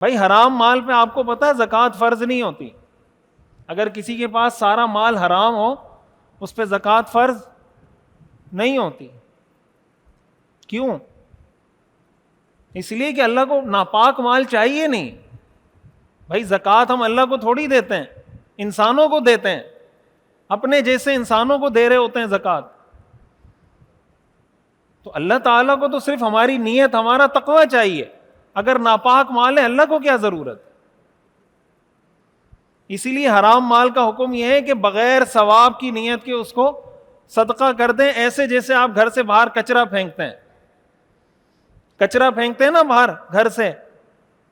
بھائی حرام مال پہ آپ کو پتا ہے زکوٰۃ فرض نہیں ہوتی. اگر کسی کے پاس سارا مال حرام ہو اس پہ زکوٰۃ فرض نہیں ہوتی. کیوں؟ اس لیے کہ اللہ کو ناپاک مال چاہیے نہیں. بھائی زکوٰۃ ہم اللہ کو تھوڑی دیتے ہیں، انسانوں کو دیتے ہیں، اپنے جیسے انسانوں کو دے رہے ہوتے ہیں زکوٰۃ. تو اللہ تعالیٰ کو تو صرف ہماری نیت، ہمارا تقوی چاہیے. اگر ناپاک مال ہے اللہ کو کیا ضرورت؟ اسی لیے حرام مال کا حکم یہ ہے کہ بغیر ثواب کی نیت کے اس کو صدقہ کر دیں. ایسے جیسے آپ گھر سے باہر کچرا پھینکتے ہیں، کچرا پھینکتے ہیں نا باہر گھر سے،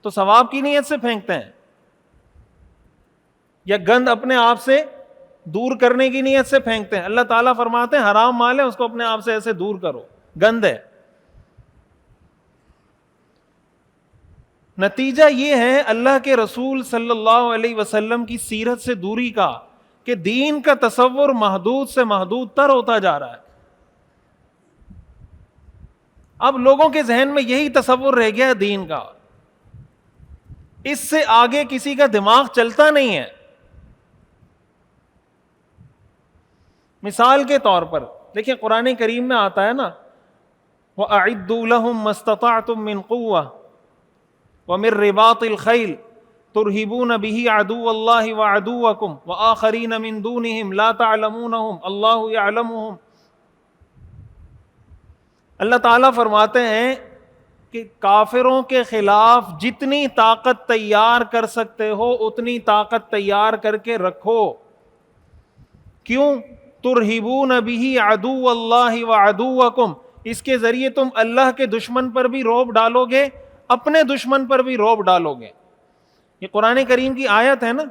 تو ثواب کی نیت سے پھینکتے ہیں، یا گند اپنے آپ سے دور کرنے کی نیت سے پھینکتے ہیں. اللہ تعالیٰ فرماتے ہیں حرام مال ہے اس کو اپنے آپ سے ایسے دور کرو، گند ہے. نتیجہ یہ ہے اللہ کے رسول صلی اللہ علیہ وسلم کی سیرت سے دوری کا، کہ دین کا تصور محدود سے محدود تر ہوتا جا رہا ہے. اب لوگوں کے ذہن میں یہی تصور رہ گیا ہے دین کا، اس سے آگے کسی کا دماغ چلتا نہیں ہے. مثال کے طور پر دیکھیں قرآن کریم میں آتا ہے نا، وَأَعِدُّوا لَهُم مَّا اسْتَطَعْتُم مِّن قُوَّةٍ وَمِن رِّبَاطِ الْخَيْلِ تُرْهِبُونَ بِهِ عَدُوَّ اللَّهِ وَعَدُوَّكُمْ وَآخَرِينَ مِن دُونِهِمْ لَا تَعْلَمُونَهُمْ اللَّهُ يَعْلَمُهُمْ. اللہ تعالیٰ فرماتے ہیں کہ کافروں کے خلاف جتنی طاقت تیار کر سکتے ہو اتنی طاقت تیار کر کے رکھو. کیوں؟ ترہبون بہ عدو اللہ وعدوکم، اس کے ذریعے تم اللہ کے دشمن پر بھی رعب ڈالو گے، اپنے دشمن پر بھی رعب ڈالو گے. یہ قرآن کریم کی آیت ہے نا،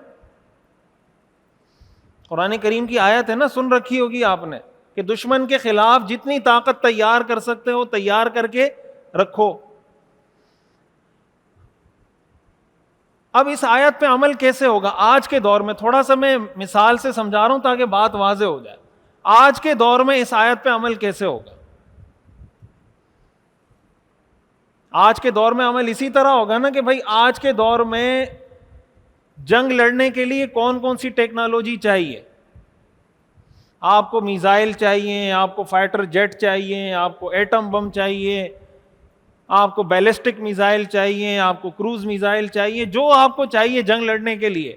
قرآن کریم کی آیت ہے نا، سن رکھی ہوگی آپ نے، کہ دشمن کے خلاف جتنی طاقت تیار کر سکتے ہو تیار کر کے رکھو. اب اس آیت پہ عمل کیسے ہوگا آج کے دور میں؟ تھوڑا سا میں مثال سے سمجھا رہا ہوں تاکہ بات واضح ہو جائے. آج کے دور میں اس آیت پہ عمل کیسے ہوگا؟ آج کے دور میں عمل اسی طرح ہوگا نا کہ بھائی آج کے دور میں جنگ لڑنے کے لیے کون کون سی ٹیکنالوجی چاہیے؟ آپ کو میزائل چاہیے، آپ کو فائٹر جیٹ چاہیے، آپ کو ایٹم بم چاہیے، آپ کو بیلسٹک میزائل چاہیے، آپ کو کروز میزائل چاہیے، جو آپ کو چاہیے جنگ لڑنے کے لیے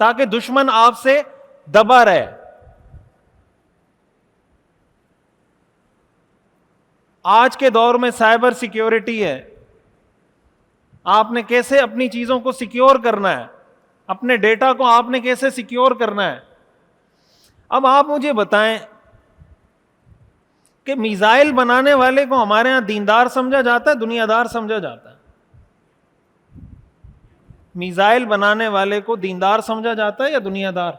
تاکہ دشمن آپ سے دبا رہے. آج کے دور میں سائبر سیکیورٹی ہے، آپ نے کیسے اپنی چیزوں کو سیکیور کرنا ہے، اپنے ڈیٹا کو آپ نے کیسے سیکیور کرنا ہے. اب آپ مجھے بتائیں کہ میزائل بنانے والے کو ہمارے ہاں دیندار سمجھا جاتا ہے، دنیا دار سمجھا جاتا ہے؟ میزائل بنانے والے کو دیندار سمجھا جاتا ہے یا دنیا دار؟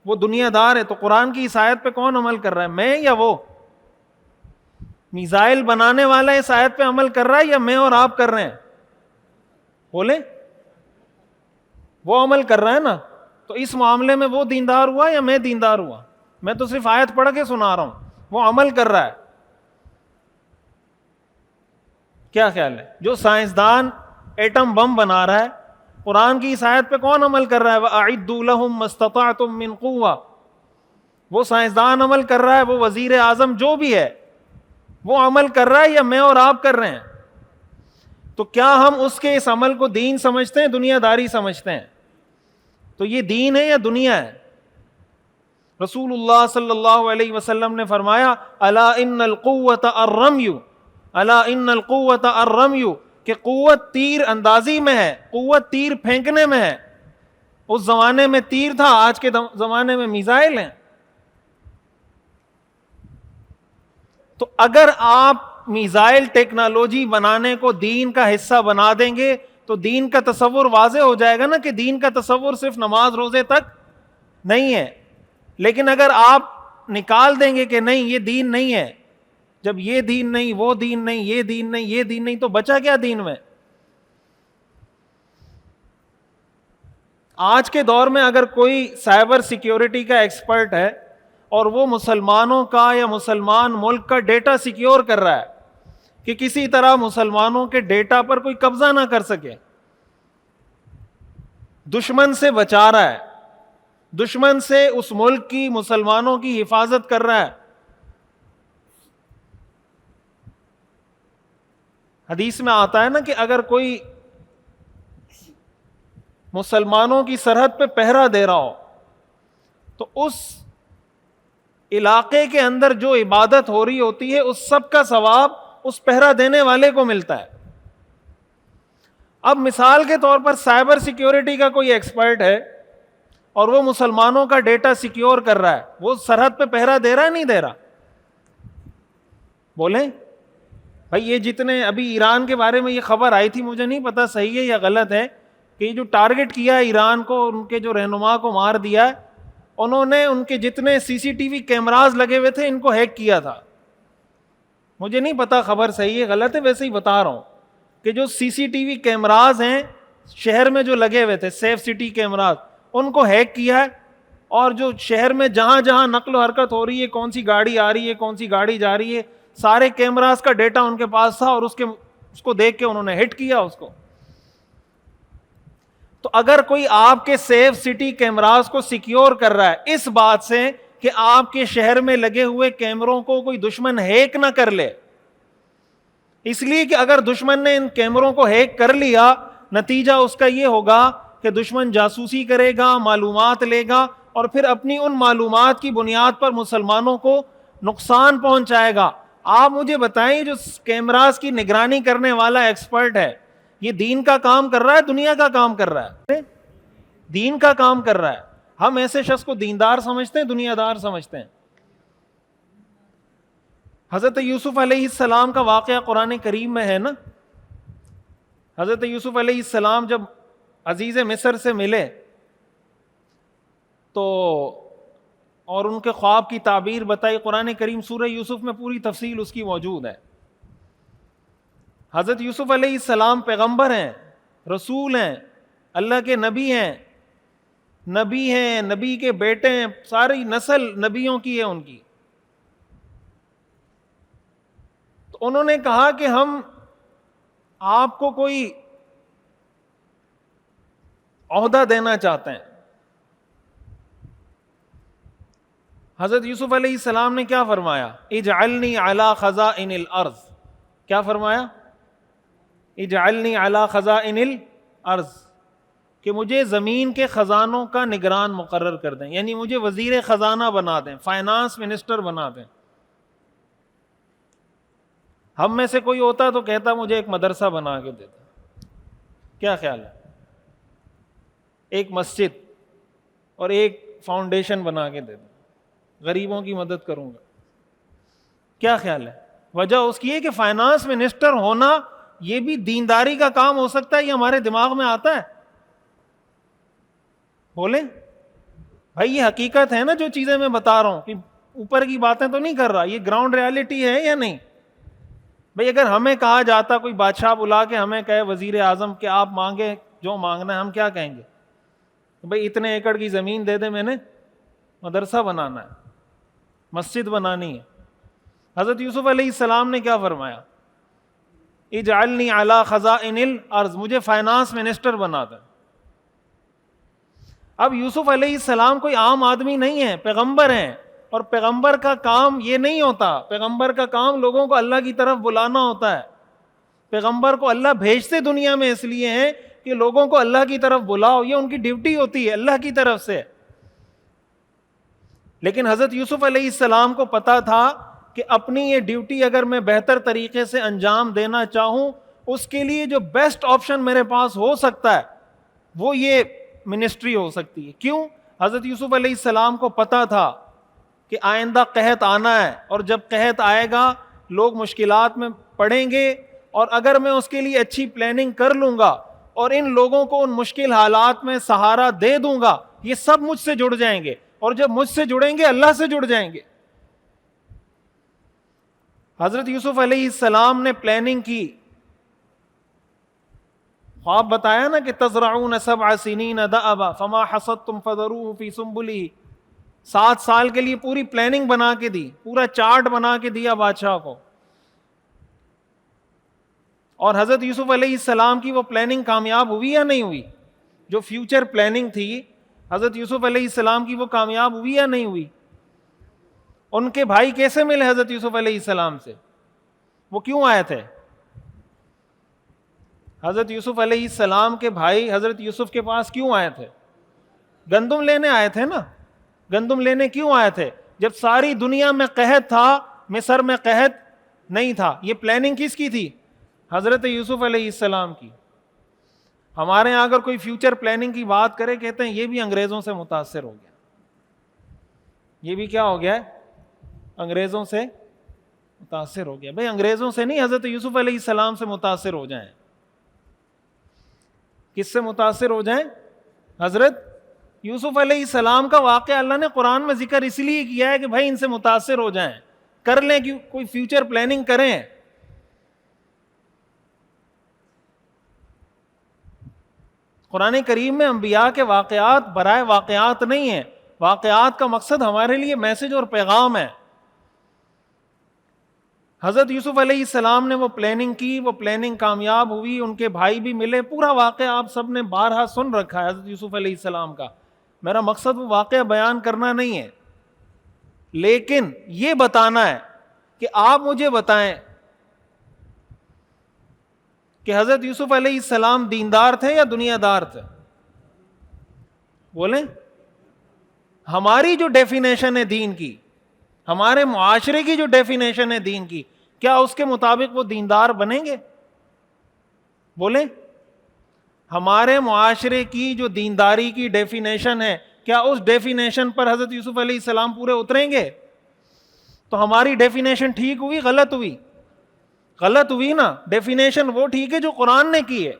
وہ دنیا دار ہے. تو قرآن کی اس آیت پہ کون عمل کر رہا ہے، میں یا وہ؟ میزائل بنانے والا اس آیت پہ عمل کر رہا ہے یا میں اور آپ کر رہے ہیں؟ بولیں. وہ عمل کر رہا ہے نا. تو اس معاملے میں وہ دیندار ہوا یا میں دیندار ہوا؟ میں تو صرف آیت پڑھ کے سنا رہا ہوں، وہ عمل کر رہا ہے. کیا خیال ہے؟ جو سائنسدان ایٹم بم بنا رہا ہے، قرآن کی اس آیت پہ کون عمل کر رہا ہے؟ وَأَعِدُّوا لَهُم مَّا اسْتَطَعْتُم مِّن قُوَّةٍ. وہ سائنسدان عمل کر رہا ہے، وہ وزیر اعظم جو بھی ہے وہ عمل کر رہا ہے یا میں اور آپ کر رہے ہیں؟ تو کیا ہم اس کے اس عمل کو دین سمجھتے ہیں، دنیا داری سمجھتے ہیں؟ تو یہ دین ہے یا دنیا ہے؟ رسول اللہ صلی اللہ علیہ وسلم نے فرمایا الا ان القوت الرمی، الا ان القوت الرمی، کہ قوت تیر اندازی میں ہے، قوت تیر پھینکنے میں ہے. اس زمانے میں تیر تھا، آج کے زمانے میں میزائل ہیں. تو اگر آپ میزائل ٹیکنالوجی بنانے کو دین کا حصہ بنا دیں گے تو دین کا تصور واضح ہو جائے گا نا کہ دین کا تصور صرف نماز روزے تک نہیں ہے. لیکن اگر آپ نکال دیں گے کہ نہیں یہ دین نہیں ہے، جب یہ دین نہیں، وہ دین نہیں، یہ دین نہیں، یہ دین نہیں، تو بچا کیا دین میں؟ آج کے دور میں اگر کوئی سائبر سیکیورٹی کا ایکسپرٹ ہے اور وہ مسلمانوں کا یا مسلمان ملک کا ڈیٹا سیکیور کر رہا ہے، کہ کسی طرح مسلمانوں کے ڈیٹا پر کوئی قبضہ نہ کر سکے. دشمن سے بچا رہا ہے, دشمن سے اس ملک کی, مسلمانوں کی حفاظت کر رہا ہے. حدیث میں آتا ہے نا کہ اگر کوئی مسلمانوں کی سرحد پہ پہرا دے رہا ہو تو اس علاقے کے اندر جو عبادت ہو رہی ہوتی ہے اس سب کا ثواب اس پہرا دینے والے کو ملتا ہے. اب مثال کے طور پر سائبر سیکیورٹی کا کوئی ایکسپرٹ ہے اور وہ مسلمانوں کا ڈیٹا سیکیور کر رہا ہے, وہ سرحد پہ پہرا دے رہا ہے نہیں دے رہا؟ بولیں بھائی. یہ جتنے ابھی ایران کے بارے میں یہ خبر آئی تھی, مجھے نہیں پتا صحیح ہے یا غلط ہے, کہ جو ٹارگٹ کیا ایران کو, ان کے جو رہنما کو مار دیا, انہوں نے ان کے جتنے سی سی ٹی وی کیمراز لگے ہوئے تھے ان کو ہیک کیا تھا. مجھے نہیں پتا خبر صحیح ہے غلط ہے, ویسے ہی بتا رہا ہوں کہ جو سی سی ٹی وی کیمراز ہیں شہر میں جو لگے ہوئے تھے, سیف سٹی کیمراز, ان کو ہیک کیا ہے. اور جو شہر میں جہاں جہاں نقل و حرکت ہو رہی ہے, کون سی گاڑی آ رہی ہے, کون سی گاڑی جا رہی ہے, سارے کیمراز کا ڈیٹا ان کے پاس تھا, اور اس کو دیکھ کے انہوں نے ہٹ کیا اس کو. تو اگر کوئی آپ کے سیف سٹی کیمراز کو سیکیور کر رہا ہے اس بات سے کہ آپ کے شہر میں لگے ہوئے کیمروں کو کوئی دشمن ہیک نہ کر لے, اس لیے کہ اگر دشمن نے ان کیمروں کو ہیک کر لیا, نتیجہ اس کا یہ ہوگا کہ دشمن جاسوسی کرے گا, معلومات لے گا, اور پھر اپنی ان معلومات کی بنیاد پر مسلمانوں کو نقصان پہنچائے گا. آپ مجھے بتائیں, جو کیمراز کی نگرانی کرنے والا ایکسپرٹ ہے, یہ دین کا کام کر رہا ہے, دنیا کا کام کر رہا ہے؟ دین کا کام کر رہا ہے. ہم ایسے شخص کو دیندار سمجھتے ہیں, دنیا دار سمجھتے ہیں. حضرت یوسف علیہ السلام کا واقعہ قرآن کریم میں ہے نا. حضرت یوسف علیہ السلام جب عزیز مصر سے ملے تو اور ان کے خواب کی تعبیر بتائی, قرآن کریم سورہ یوسف میں پوری تفصیل اس کی موجود ہے. حضرت یوسف علیہ السلام پیغمبر ہیں, رسول ہیں, اللہ کے نبی ہیں, نبی کے بیٹے ہیں, ساری نسل نبیوں کی ہے ان کی. تو انہوں نے کہا کہ ہم آپ کو کوئی عہدہ دینا چاہتے ہیں. حضرت یوسف علیہ السلام نے کیا فرمایا؟ اجعلنی علی خزائن الارض. کیا فرمایا؟ اجعلنی علی خزائن الارض, کہ مجھے زمین کے خزانوں کا نگران مقرر کر دیں, یعنی مجھے وزیر خزانہ بنا دیں, فائنانس منسٹر بنا دیں. ہم میں سے کوئی ہوتا تو کہتا مجھے ایک مدرسہ بنا کے دیتا. کیا خیال ہے؟ ایک مسجد اور ایک فاؤنڈیشن بنا کے دیتا, غریبوں کی مدد کروں گا. کیا خیال ہے؟ وجہ اس کی ہے کہ فائنانس منسٹر ہونا یہ بھی دینداری کا کام ہو سکتا ہے, یہ ہمارے دماغ میں آتا ہے؟ بولیں بھائی, یہ حقیقت ہے نا جو چیزیں میں بتا رہا ہوں, کہ اوپر کی باتیں تو نہیں کر رہا, یہ گراؤنڈ ریالٹی ہے یا نہیں؟ بھائی اگر ہمیں کہا جاتا, کوئی بادشاہ بلا کے ہمیں کہے وزیر اعظم کہ آپ مانگے جو مانگنا ہے, ہم کیا کہیں گے؟ بھائی اتنے ایکڑ کی زمین دے دے, میں نے مدرسہ بنانا ہے, مسجد بنانی ہے. حضرت یوسف علیہ السلام نے کیا فرمایا؟ اجعلنی علی خزائن الارض, مجھے فائنانس منسٹر بنا دیں. اب یوسف علیہ السلام کوئی عام آدمی نہیں ہے, پیغمبر ہیں, اور پیغمبر کا کام یہ نہیں ہوتا. پیغمبر کا کام لوگوں کو اللہ کی طرف بلانا ہوتا ہے. پیغمبر کو اللہ بھیجتے دنیا میں اس لیے ہیں کہ لوگوں کو اللہ کی طرف بلاؤ, یہ ان کی ڈیوٹی ہوتی ہے اللہ کی طرف سے. لیکن حضرت یوسف علیہ السلام کو پتا تھا کہ اپنی یہ ڈیوٹی اگر میں بہتر طریقے سے انجام دینا چاہوں, اس کے لیے جو بیسٹ آپشن میرے پاس ہو سکتا ہے وہ یہ منسٹری ہو سکتی ہے. کیوں؟ حضرت یوسف علیہ السلام کو پتا تھا کہ آئندہ قحط آنا ہے, اور جب قحط آئے گا لوگ مشکلات میں پڑیں گے, اور اگر میں اس کے لیے اچھی پلاننگ کر لوں گا اور ان لوگوں کو ان مشکل حالات میں سہارا دے دوں گا, یہ سب مجھ سے جڑ جائیں گے, اور جب مجھ سے جڑیں گے اللہ سے جڑ جائیں گے. حضرت یوسف علیہ السلام نے پلاننگ کی, خواب بتایا نا کہ تزرعون 7 سنین دأبا فما حصدتم فذروه فی سنبله, 7 سال کے لیے پوری پلاننگ بنا کے دی, پورا چارٹ بنا کے دیا بادشاہ کو. اور حضرت یوسف علیہ السلام کی وہ پلاننگ کامیاب ہوئی یا نہیں ہوئی؟ جو فیوچر پلاننگ تھی حضرت یوسف علیہ السلام کی وہ کامیاب ہوئی یا نہیں ہوئی؟ ان کے بھائی کیسے ملے حضرت یوسف علیہ السلام سے؟ وہ کیوں آئے تھے؟ حضرت یوسف علیہ السلام کے بھائی حضرت یوسف کے پاس کیوں آئے تھے؟ گندم لینے آئے تھے نا. گندم لینے کیوں آئے تھے؟ جب ساری دنیا میں قحط تھا، مصر میں قحط نہیں تھا. یہ پلاننگ کس کی تھی؟ حضرت یوسف علیہ السلام کی. ہمارے یہاں اگر کوئی فیوچر پلاننگ کی بات کرے کہتے ہیں یہ بھی انگریزوں سے متاثر ہو گیا. یہ بھی کیا ہو گیا ہے؟ انگریزوں سے متاثر ہو گیا. بھئی انگریزوں سے نہیں، حضرت یوسف علیہ السلام سے متاثر ہو جائیں. کس سے متاثر ہو جائیں؟ حضرت یوسف علیہ السلام کا واقعہ اللہ نے قرآن میں ذکر اس لیے کیا ہے کہ بھائی ان سے متاثر ہو جائیں، کر لیں کہ کوئی فیوچر پلاننگ کریں. قرآن کریم میں انبیاء کے واقعات برائے واقعات نہیں ہیں. واقعات کا مقصد ہمارے لیے میسج اور پیغام ہے. حضرت یوسف علیہ السلام نے وہ پلاننگ کی، وہ پلاننگ کامیاب ہوئی، ان کے بھائی بھی ملے. پورا واقعہ آپ سب نے بارہا سن رکھا ہے حضرت یوسف علیہ السلام کا. میرا مقصد وہ واقعہ بیان کرنا نہیں ہے، لیکن یہ بتانا ہے کہ آپ مجھے بتائیں کہ حضرت یوسف علیہ السلام دیندار تھے یا دنیا دار تھے؟ بولیں. ہماری جو ڈیفینیشن ہے دین کی، ہمارے معاشرے کی جو ڈیفینیشن ہے دین کی، کیا اس کے مطابق وہ دیندار بنیں گے؟ بولیں. ہمارے معاشرے کی جو دینداری کی ڈیفینیشن ہے، کیا اس ڈیفینیشن پر حضرت یوسف علیہ السلام پورے اتریں گے؟ تو ہماری ڈیفینیشن ٹھیک ہوئی غلط ہوئی؟ غلط ہوئی نا. ڈیفینیشن وہ ٹھیک ہے جو قرآن نے کی ہے.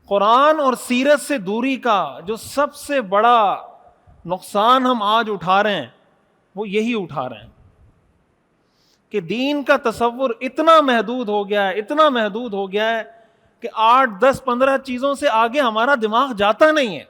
قرآن اور سیرت سے دوری کا جو سب سے بڑا نقصان ہم آج اٹھا رہے ہیں وہ یہی اٹھا رہے ہیں کہ دین کا تصور اتنا محدود ہو گیا ہے، اتنا محدود ہو گیا ہے کہ 8 10 15 چیزوں سے آگے ہمارا دماغ جاتا نہیں ہے.